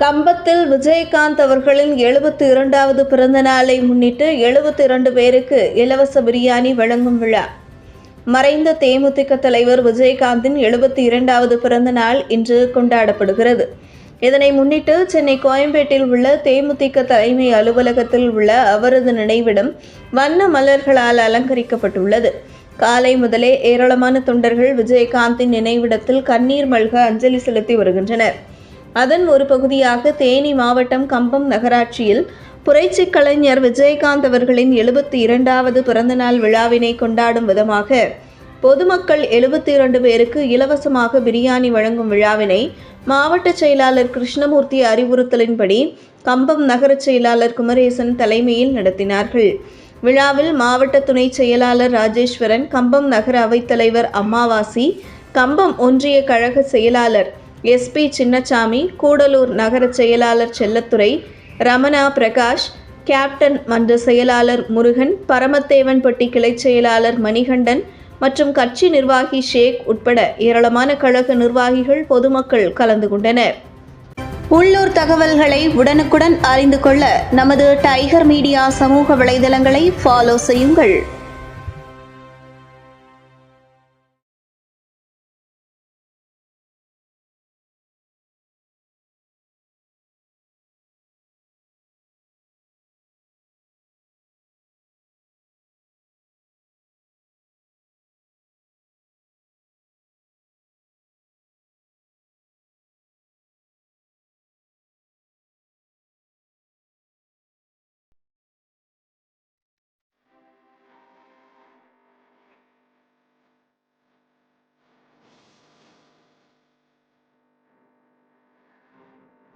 கம்பத்தில் விஜயகாந்த் அவர்களின் 72வது பிறந்த நாளை முன்னிட்டு 72 பேருக்கு இலவச பிரியாணி வழங்கும் விழா. மறைந்த தேமுதிக தலைவர் விஜயகாந்தின் 72வது பிறந்த நாள் இன்று கொண்டாடப்படுகிறது. இதனை முன்னிட்டு சென்னை கோயம்பேட்டில் உள்ள தேமுதிக தலைமை அலுவலகத்தில் உள்ள அவரது நினைவிடம் வண்ண மலர்களால் அலங்கரிக்கப்பட்டுள்ளது. காலை முதலே ஏராளமான தொண்டர்கள் விஜயகாந்தின் நினைவிடத்தில் கண்ணீர் மல்க அஞ்சலி செலுத்தி வருகின்றனர். அதன் ஒரு பகுதியாக தேனி மாவட்டம் கம்பம் நகராட்சியில் புரட்சி கலைஞர் விஜயகாந்த் அவர்களின் 72வது பிறந்தநாள் விழாவினை கொண்டாடும் விதமாக பொதுமக்கள் 72 பேருக்கு இலவசமாக பிரியாணி வழங்கும் விழாவினை மாவட்ட செயலாளர் கிருஷ்ணமூர்த்தி அறிவுறுத்தலின்படி கம்பம் நகர செயலாளர் குமரேசன் தலைமையில் நடத்தினார்கள். விழாவில் மாவட்ட துணை செயலாளர் ராஜேஸ்வரன், கம்பம் நகர அவைத்தலைவர் அம்மாவாசி, கம்பம் ஒன்றிய கழக செயலாளர் SP சின்னசாமி, கூடலூர் நகர செயலாளர் செல்லத்துறை, ரமணா பிரகாஷ், கேப்டன் மன்ற செயலாளர் முருகன், பரமத்தேவன்பட்டி கிளை செயலாளர் மணிகண்டன் மற்றும் கட்சி நிர்வாகி ஷேக் உட்பட ஏராளமான கழக நிர்வாகிகள், பொதுமக்கள் கலந்து கொண்டனர். உள்ளூர் தகவல்களை உடனுக்குடன் அறிந்து கொள்ள நமது டைகர் மீடியா சமூக வலைதளங்களை ஃபாலோ செய்யுங்கள்.